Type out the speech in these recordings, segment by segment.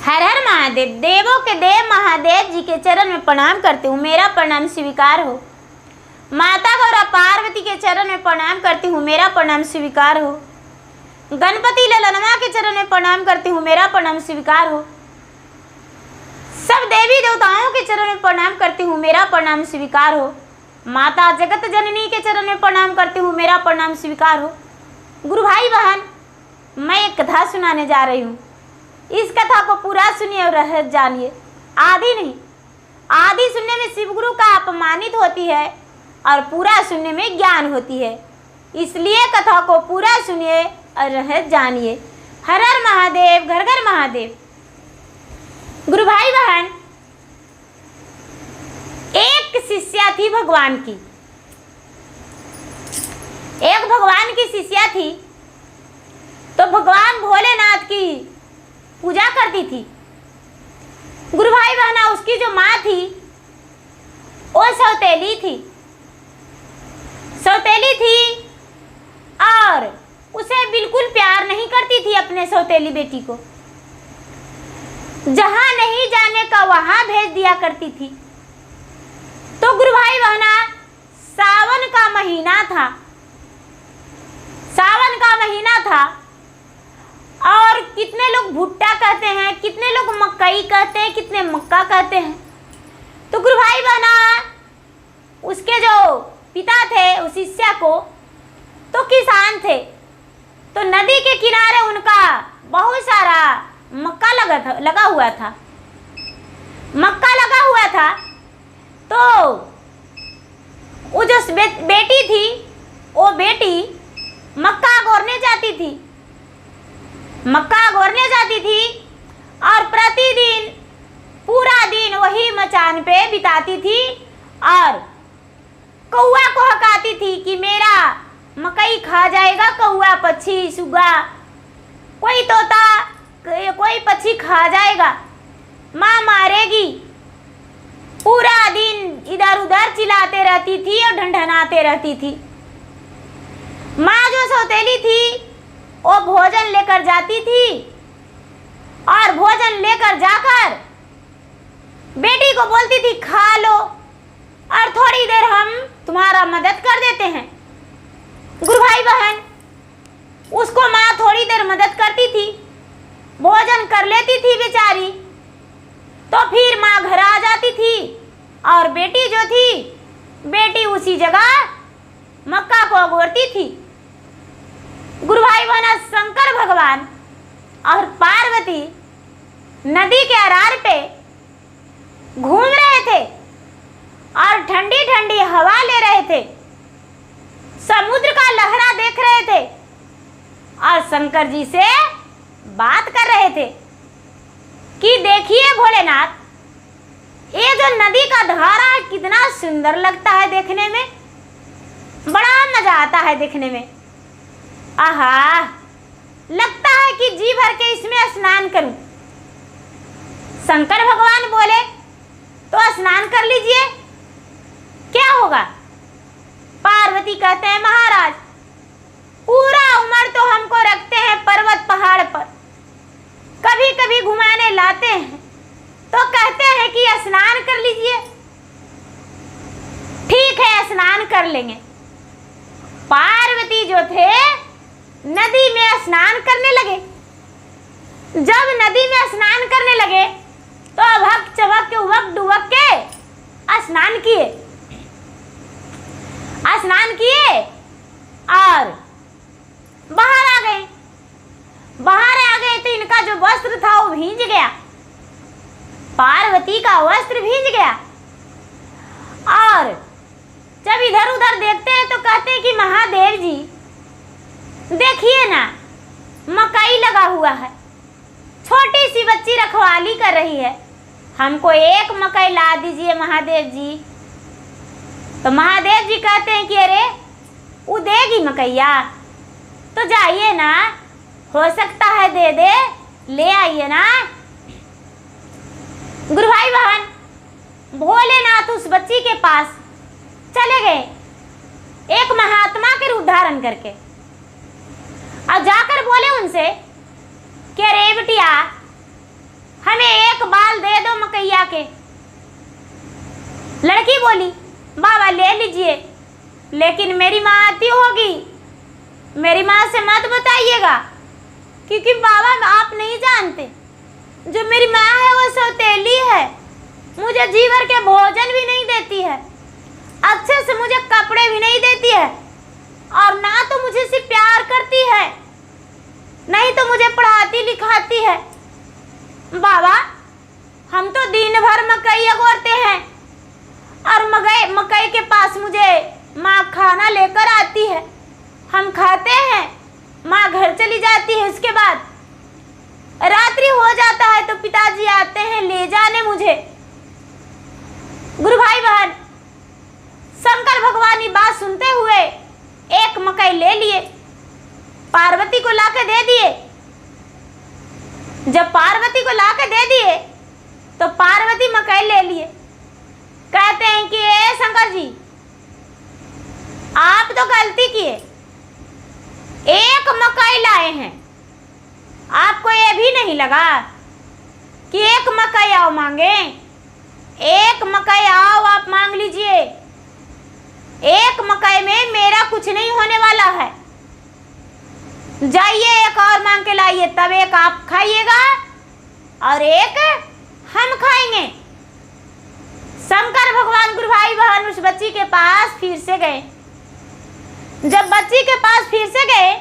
हर हर महादेव। देवों के देव महादेव जी के चरण में प्रणाम करती हूँ, मेरा प्रणाम स्वीकार हो। माता गौरा पार्वती के चरण में प्रणाम करती हूँ, मेरा प्रणाम स्वीकार हो। गणपति ललनमा के चरण में प्रणाम करती हूँ, मेरा प्रणाम स्वीकार हो। सब देवी देवताओं के चरण में प्रणाम करती हूँ, मेरा प्रणाम स्वीकार हो। माता जगत जननी के चरण में प्रणाम करती हूँ, मेरा प्रणाम स्वीकार हो। गुरु भाई बहन, मैं एक कथा सुनाने जा रही हूँ। इस कथा को पूरा सुनिए और रहस्य जानिए। आधी नहीं, आधी सुनने में शिव गुरु का अपमानित होती है और पूरा सुनने में ज्ञान होती है। इसलिए कथा को पूरा सुनिए और रहस्य जानिए। हर हर महादेव, घर घर महादेव। गुरु भाई बहन, एक शिष्या थी भगवान की। एक भगवान की शिष्या थी, तो भगवान भोलेनाथ की पूजा करती थी। गुरु भाई बहना, उसकी जो माँ थी वो सौतेली थी। सौतेली थी और उसे बिल्कुल प्यार नहीं करती थी अपने सौतेली बेटी को। जहां नहीं जाने का वहां भेज दिया करती थी। तो गुरु भाई बहना, सावन का महीना था। सावन का महीना था और कितने लोग भुट्टा कहते हैं, कितने लोग मकई कहते हैं, कितने मक्का कहते हैं। तो गुरु भाई बहना, उसके जो पिता थे उस शिष्या को तो किसान थे। तो नदी के किनारे उनका बहुत सारा मक्का लगा हुआ था। मक्का लगा हुआ था। तो वो जो बेटी थी, वो बेटी मक्का गोरने जाती थी। मक्का गोरने जाती थी और प्रतिदिन पूरा दिन वही मचान पे बिताती थी और कौआ को हकाती थी कि मेरा मकई खा जाएगा कौआ, पक्षी, सुगा, कोई तोता, कोई पक्षी खा जाएगा, माँ मारेगी। पूरा दिन इधर उधर चिल्लाते रहती थी और ढंढनाते रहती थी। माँ जो सौतेली थी वो भोजन लेकर जाती थी और भोजन लेकर जाकर बेटी को बोलती थी खा लो और थोड़ी देर हम तुम्हारा मदद कर देते हैं। गुरु भाई बहन, उसको माँ थोड़ी देर मदद करती थी, भोजन कर लेती थी बेचारी। तो फिर माँ घर आ जाती थी और बेटी जो थी, बेटी उसी जगह मक्का को अगोरती थी। गुरु भाई बहना, शंकर भगवान और पार्वती नदी के अरार पे घूम रहे थे और ठंडी ठंडी हवा ले रहे थे, समुद्र का लहरा देख रहे थे और शंकर जी से बात कर रहे थे कि देखिए भोलेनाथ, ये जो नदी का धारा है कितना सुंदर लगता है देखने में, बड़ा मजा आता है देखने में। आहा, लगता है कि जी भर के इसमें स्नान करूं। शंकर भगवान बोले तो स्नान कर लीजिए, क्या होगा। पार्वती कहते हैं महाराज, पूरा उम्र तो हमको रखते हैं पर्वत पहाड़ पर, कभी कभी घुमाने लाते हैं तो कहते हैं कि स्नान कर लीजिए। ठीक है, स्नान कर लेंगे। पार्वती जो थे नदी में स्नान करने लगे। जब नदी में स्नान करने लगे तो अभक चबक के उबक डुबक के स्नान किए। स्नान किए और बाहर आ गए। बाहर आ गए तो इनका जो वस्त्र था वो भींज गया। पार्वती का वस्त्र भींज गया और जब इधर उधर देखते हैं तो कहते हैं कि महादेव जी देखिए ना, मकई लगा हुआ है, छोटी सी बच्ची रखवाली कर रही है, हमको एक मकई ला दीजिए महादेव जी। तो महादेव जी कहते हैं कि अरे वो देगी मकैया, तो जाइए ना, हो सकता है दे दे, ले आइए ना। गुरु भाई बहन, भोलेनाथ उस बच्ची के पास चले गए एक महात्मा के रूप धारण करके और जाकर बोले उनसे कि अरे बिटिया, हमें जाके। लड़की बोली बाबा ले लीजिए, लेकिन मेरी माँ आती होगी, मेरी माँ से मत बताइएगा, क्योंकि बाबा आप नहीं जानते, जो मेरी माँ है वो सौतेली है, मुझे जी भर के भोजन भी नहीं देती है, अच्छे से मुझे कपड़े भी नहीं देती है, और ना तो मुझे से प्यार करती है, नहीं तो मुझे पढ़ाती लिखाती है। बाबा हम तो दिन भर मकई अगोरते हैं, और मकई के पास मुझे माँ खाना लेकर आती है, हम खाते हैं, माँ घर चली जाती है, उसके बाद रात्रि हो जाता है तो पिताजी आते हैं ले जाने मुझे। गुरु भाई बहन, शंकर भगवान ये बात सुनते हुए एक मकई ले लिए, पार्वती को लाके दे दिए। जब पार्वती को लाके दे दिए तो पार्वती मकई ले लिए। कहते हैं कि ए शंकर जी, आप तो गलती किए, एक मकई लाए हैं, आपको ये भी नहीं लगा कि एक मकई आओ मांगे? एक मकई आओ आप मांग लीजिए, एक मकई में मेरा कुछ नहीं होने वाला है, जाइए एक और मांग के लाइए, तब एक आप खाइएगा और एक हम खाएंगे। शंकर भगवान गुरु भाई बहन उस बच्ची के पास फिर से गए। जब बच्ची के पास फिर से गए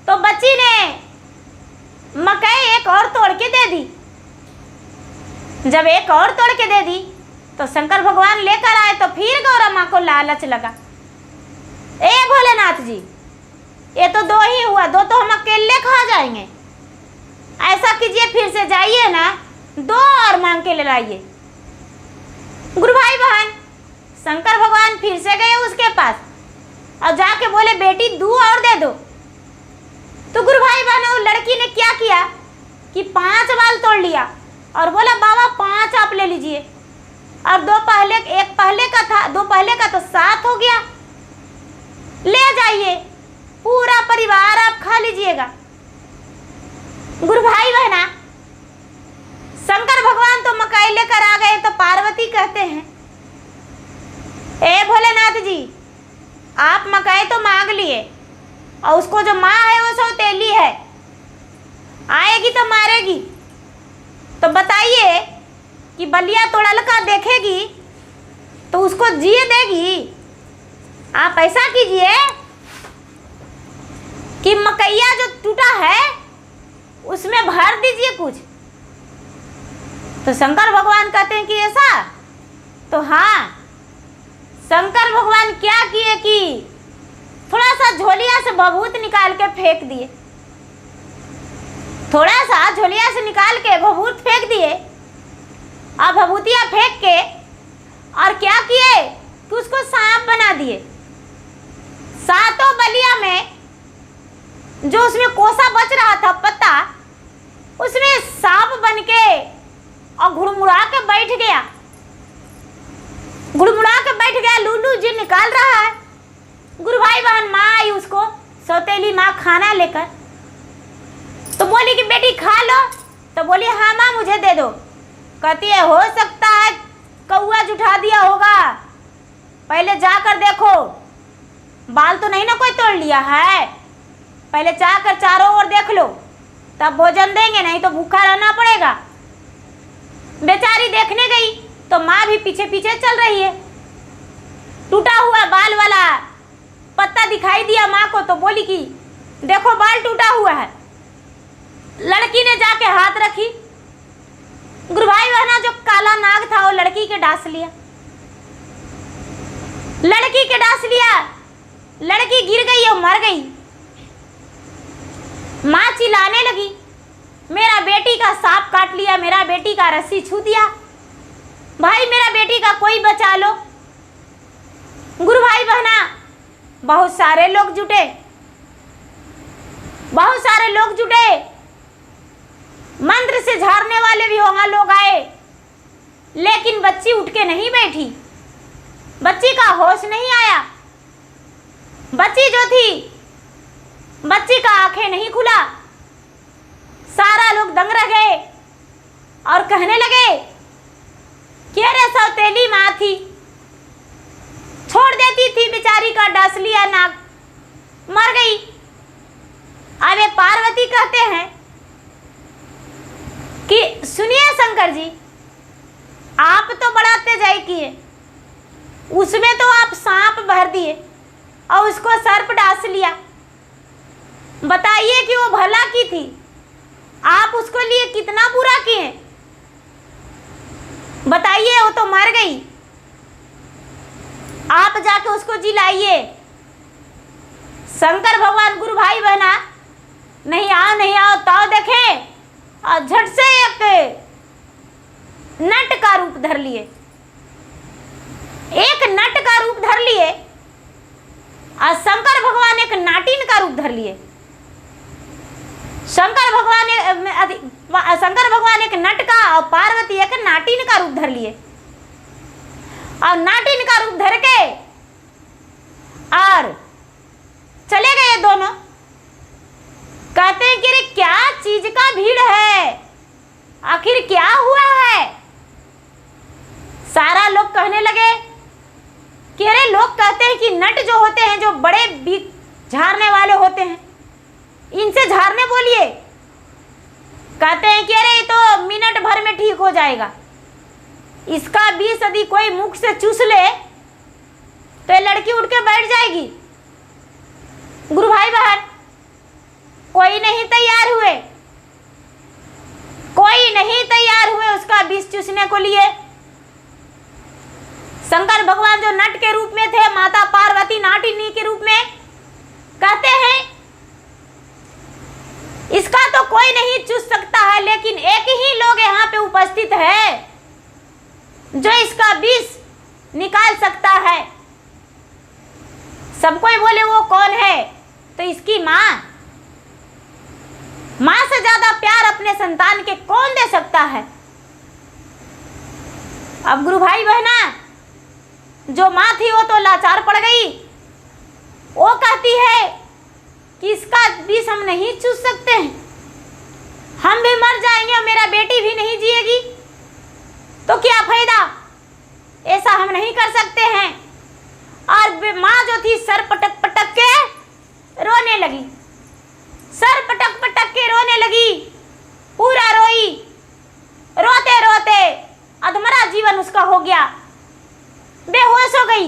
तो बच्ची ने मकई एक और तोड़ के दे दी। जब एक और तोड़ के दे दी तो शंकर भगवान लेकर आए तो फिर गौरा माँ को लालच लगा। ए भोलेनाथ जी, ये तो दो ही हुआ, दो तो हम अकेले खा जाएंगे, ऐसा कीजिए फिर से जाइए ना, दो और मांग के ले लाइए। गुरु भाई बहन, शंकर भगवान फिर से गए उसके पास और जाके बोले बेटी 2 और दे दो। तो गुरु भाई बहन, वो लड़की ने क्या किया कि 5 बाल तोड़ लिया और बोला बाबा 5 आप ले लीजिए, और एक पहले का था, 2 पहले का तो 7 हो गया, ले जाइए, पूरा परिवार आप खा लीजिएगा। गुरु भाई बहना, शंकर भगवान तो मकई लेकर आ गए तो पार्वती कहते हैं ए भोलेनाथ जी, आप मकई तो मांग लिए और उसको जो माँ है वो सौतेली है, आएगी तो मारेगी, तो बताइए कि बलिया तोड़ल का देखेगी तो उसको जिए देगी? आप ऐसा कीजिए कि मकैया जो टूटा है उसमें भर दीजिए कुछ। तो शंकर भगवान कहते हैं कि ऐसा? तो हाँ, शंकर भगवान क्या किए कि थोड़ा सा झोलिया से भभूत निकाल के फेंक दिए, थोड़ा सा झोलिया से निकाल के भभूत फेंक दिए, और भभूतिया फेंक के और क्या किए कि उसको सांप बना दिए। 7 बलिया में जो उसमें कोसा बच रहा था पत्ता, उसमें सांप बन के और घुड़मुड़ा के बैठ गया, घुड़मुड़ा के बैठ गया, लूलू जी निकाल रहा है। गुरु भाई बहन, माँ आई उसको, सौतेली माँ खाना लेकर, तो बोली कि बेटी खा लो, तो बोली हाँ माँ मुझे दे दो। कहती है हो सकता है कौआ जुठा दिया होगा, पहले जाकर देखो, बाल तो नहीं ना कोई तोड़ लिया है, पहले जाकर चारों ओर देख लो, तब भोजन देंगे, नहीं तो भूखा रहना पड़ेगा। बेचारी देखने गई तो माँ भी पीछे पीछे चल रही है। टूटा हुआ बाल वाला पत्ता दिखाई दिया माँ को, तो बोली कि देखो बाल टूटा हुआ है। लड़की ने जाके हाथ रखी, गुरु भाई बहना जो काला नाग था वो लड़की के डांस लिया, लड़की के डांस लिया, लड़की गिर गई और मर गई। माँ चिल्लाने लगी मेरा बेटी का सांप काट लिया, मेरा बेटी का रस्सी छू दिया, भाई मेरा बेटी का कोई बचा लो। गुरु भाई बहना, बहुत सारे लोग जुटे, बहुत सारे लोग जुटे, मंत्र से झाड़ने वाले भी वहां लोग आए, लेकिन बच्ची उठ के नहीं बैठी, बच्ची का होश नहीं आया। बच्ची जो थी, बच्ची का आंखें नहीं खुला। सारा लोग दंग रह गए और कहने लगे सौतेली माँ थी, छोड़ देती थी बेचारी का डसलिया नाग, मर गई। अब ये पार्वती कहते हैं कि सुनिए शंकर जी, आप तो बड़ा तेजाई किए, उसमें तो आप सांप भर दिए और उसको सर्प डास लिया। बताइए कि वो भला की थी, आप उसको लिए कितना बुरा किए। बताइए, वो तो मर गई, आप जाके उसको जिलाइए। शंकर भगवान गुरु भाई बहना, नहीं आओ ताओ देखे, और झट से एक नट का रूप धर लिए, एक नट का रूप धर लिए, और शंकर भगवान एक नाटिन का रूप धर लिए। शंकर भगवान एक नट का और पार्वती एक नाटिन का रूप धर लिए, और नाटिन का रूप धर के और चले गए दोनों। कहते हैं कि अरे क्या चीज का भीड़ है, आखिर क्या हुआ है। सारा लोग कहने लगे कि अरे लोग कहते हैं कि नट जो होते हैं, जो बड़े बिग झाड़ने वाले होते हैं, इनसे झाड़ने बोलिए। कहते हैं कि अरे ये तो मिनट भर में ठीक हो जाएगा, इसका 20 यदि कोई मुख से चूस ले तो ये लड़की उठ के बैठ जाएगी। गुरु भाई बहन, कोई नहीं तैयार हुए, कोई नहीं तैयार हुए उसका विष चूसने को लिए। शंकर भगवान जो नट के रूप में थे, माता पार्वती नाटिनी के रूप में, कहते हैं इसका तो कोई नहीं चूस सकता है, लेकिन एक ही लोग यहाँ पे उपस्थित है जो इसका विष निकाल सकता है। सब कोई बोले वो कौन है, तो इसकी माँ। माँ से ज्यादा प्यार अपने संतान के कौन दे सकता है। अब गुरु भाई बहना, जो माँ थी वो तो लाचार पड़ गई। वो कहती है कि इसका विष हम नहीं चूस सकते हैं, हम भी मर जाएंगे और मेरा बेटी भी नहीं जिएगी, तो क्या फायदा, ऐसा हम नहीं कर सकते हैं। और माँ जो थी सर पटक पटक के रोने लगी, सर पटक पटक के रोने लगी, पूरा रोई, रोते रोते अधमरा जीवन उसका हो गया, बेहोश हो गई।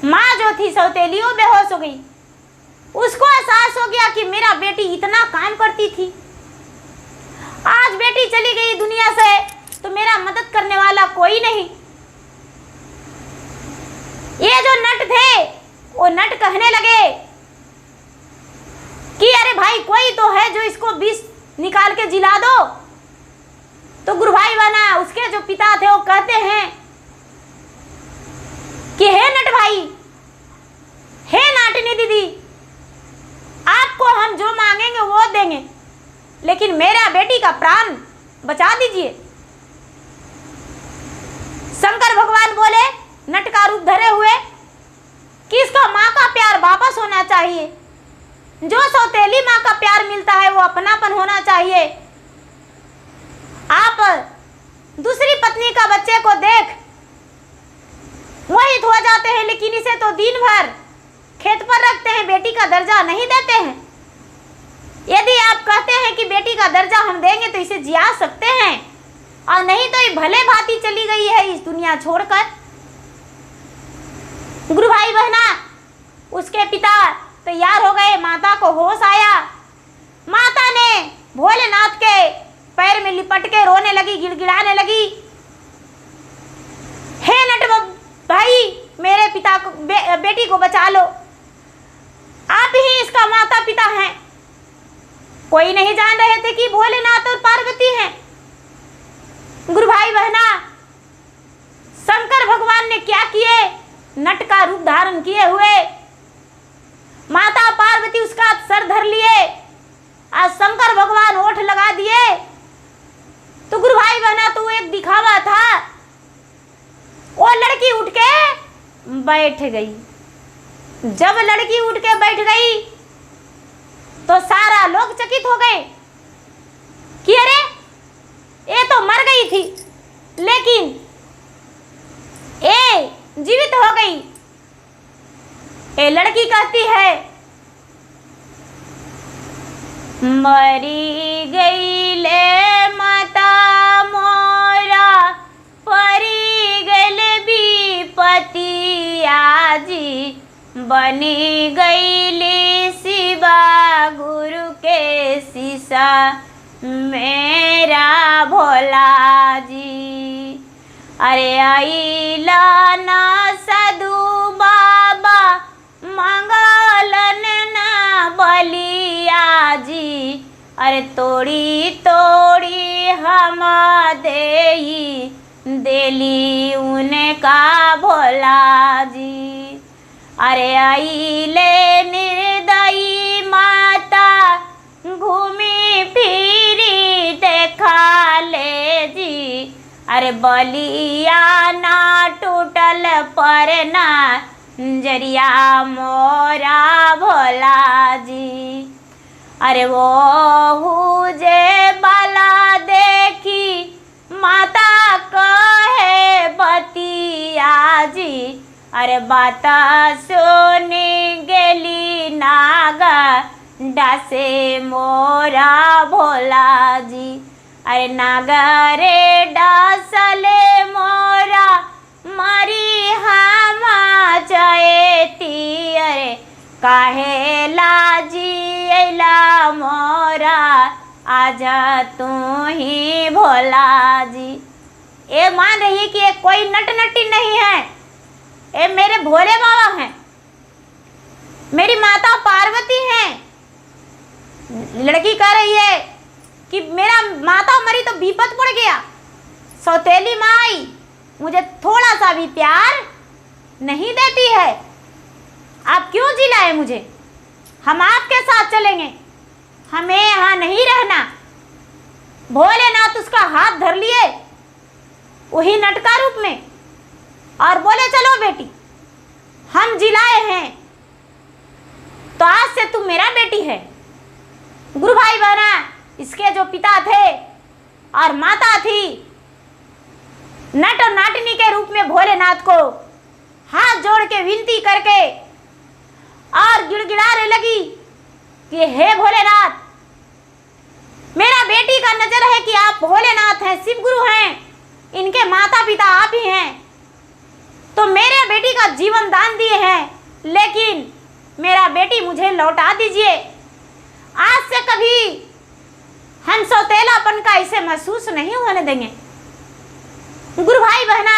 माँ जो थी सौतेली वो बेहोश हो गई। उसको एहसास हो गया कि मेरा बेटी इतना काम करती थी, आज बेटी चली गई दुनिया से तो मेरा मदद करने वाला कोई नहीं। ये जो नट थे वो नट कहने लगे कि अरे भाई कोई तो है जो इसको विष निकाल के जिला दो। तो गुरु भाई बना, उसके जो पिता थे वो कहते हैं कि हे नट भाई, हे नाटिनी दीदी, आपको हम जो मांगेंगे वो देंगे, लेकिन मेरा बेटी का प्राण बचा दीजिए। शंकर भगवान बोले नट का रूप धरे हुए कि इसको माँ का प्यार वापस होना चाहिए, जो सौतेली माँ का प्यार मिलता है वो अपनापन होना चाहिए। आप दूसरी पत्नी का बच्चे को देख मोहित हो जाते हैं, लेकिन इसे तो दिन भर खेत पर रखते हैं, बेटी का दर्जा नहीं देते हैं। यदि आप कहते हैं कि बेटी का दर्जा हम देंगे तो इसे जिया सकते हैं, और नहीं तो ये भले भांति चली गई है इस दुनिया छोड़कर। गुरु भाई बहना, उसके पिता तैयार हो गए, माता को होश आया। माता ने भोलेनाथ के पैर में लिपट के रोने लगी, गिड़गिड़ाने लगी, हे नट भाई, मेरे पिता को बेटी को बचा लो, आप ही इसका माता पिता हैं। कोई नहीं जान रहे थे कि भोलेनाथ और पार्वती हैं। गुरु भाई बहना, शंकर भगवान ने क्या किए, नट का रूप धारण किए हुए माता पार्वती उसका सर धर लिए, आज शंकर भगवान ओठ लगा दिए। तो गुरु भाई बहना, तो एक दिखावा था। वो लड़की उठ के बैठ गई। जब लड़की उठ के बैठ गई तो सारा लोग चकित हो गए कि अरे ये तो मर गई थी, लेकिन जीवित हो गई। ये लड़की कहती है, मरी गई ले माता मोरा, परी गल विपतिया जी, बनी गईली शिवा गुरु के शीशा मेरा भोला जी। अरे आइला ना साधु बाबा, मंगलन ना बलिया जी, अरे तोड़ी तोड़ी हम देई देली उनका भोला जी। अरे आइले निर्दयी माता, घूमी फिरी देखा ले जी, अरे बलिया ना टूटल पर ना जरिया मोरा भोला जी। अरे वो हुजे बाला देखी माता कहे बतिया जी, अरे बाता सुनी गेली नागा डासे मोरा भोला जी। अरे नागरे डासले मोरा, मरी हम चेती, अरे काहे लाजी अला मोरा, आजा तू ही भोला जी। ये मान रही है कि ये कोई नट नटी नहीं है, ये मेरे भोले बाबा हैं, मेरी माता पार्वती हैं। लड़की कह रही है कि मेरा माता मरी तो विपत पड़ गया, सौतेली माँ आई, मुझे थोड़ा सा भी प्यार नहीं देती है, आप क्यों जिलाए मुझे, हम आपके साथ चलेंगे, हमें यहाँ नहीं रहना। भोलेनाथ उसका हाथ धर लिए वही नटका रूप में और बोले, चलो बेटी हम जिलाए हैं तो आज से तू मेरा बेटी है। गुरु भाई बहना, इसके जो पिता थे और माता थी, नट और नाटनी के रूप में भोलेनाथ को हाथ जोड़ के विनती करके और गिड़गिड़ाने लगी कि हे भोलेनाथ, मेरा बेटी का नजर है कि आप भोलेनाथ हैं, शिव गुरु हैं, इनके माता पिता आप ही हैं, तो मेरे बेटी का जीवन दान दिए हैं, लेकिन मेरा बेटी मुझे लौटा दीजिए। आज से कभी हम सौतेलापन का इसे महसूस नहीं होने देंगे। गुरु भाई बहना,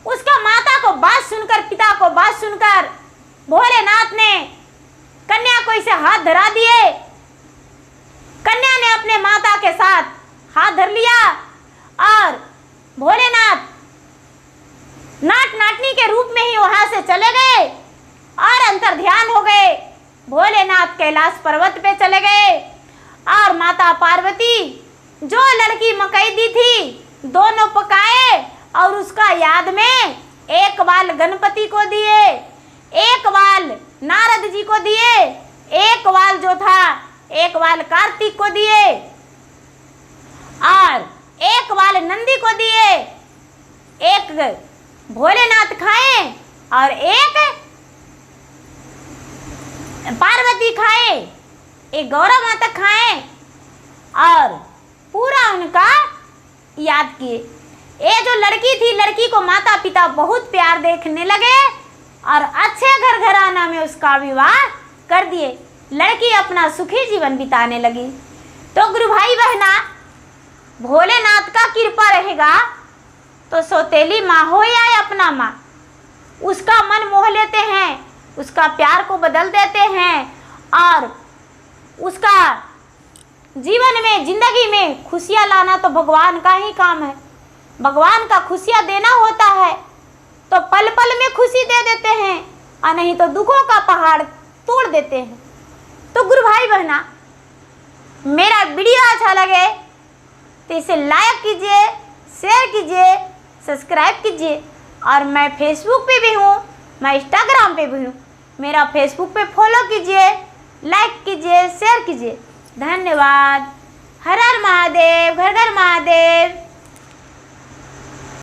उसका माता को बात सुनकर, पिता को बात सुनकर भोलेनाथ ने कन्या को इसे हाथ धरा दिए। कन्या ने अपने माता के साथ हाथ धर लिया और भोलेनाथ नाट नाटनी के रूप में ही वहां से चले गए और अंतर ध्यान हो गए। भोलेनाथ कैलाश पर्वत पे चले गए और माता पार्वती जो लड़की मकई दी थी दोनों पकाए और उसका याद में एक बाल गणपति को दिए, एक बाल नारद जी को दिए, एक बाल जो था एक बाल कार्तिक को दिए और एक बाल नंदी को दिए, एक भोलेनाथ खाए और एक पार्वती खाए, एक गौरा माता खाए और पूरा उनका याद किए। ये जो लड़की थी, लड़की को माता पिता बहुत प्यार देखने लगे और अच्छे घर घराना में उसका विवाह कर दिए। लड़की अपना सुखी जीवन बिताने लगी। तो गुरु भाई बहना, भोलेनाथ का कृपा रहेगा तो सौतेली माँ हो या अपना माँ, उसका मन मोह लेते हैं, उसका प्यार को बदल देते हैं और उसका जीवन में, जिंदगी में खुशियाँ लाना तो भगवान का ही काम है। भगवान का खुशियाँ देना होता है तो पल पल में खुशी दे देते हैं और नहीं तो दुखों का पहाड़ तोड़ देते हैं। तो गुरु भाई बहना, मेरा वीडियो अच्छा लगे तो इसे लाइक कीजिए, शेयर कीजिए, सब्सक्राइब कीजिए। और मैं फेसबुक पे भी हूँ, मैं इंस्टाग्राम पे भी हूँ, मेरा फेसबुक पे फॉलो कीजिए, लाइक कीजिए, शेयर कीजिए। धन्यवाद। हर हर महादेव। घर घर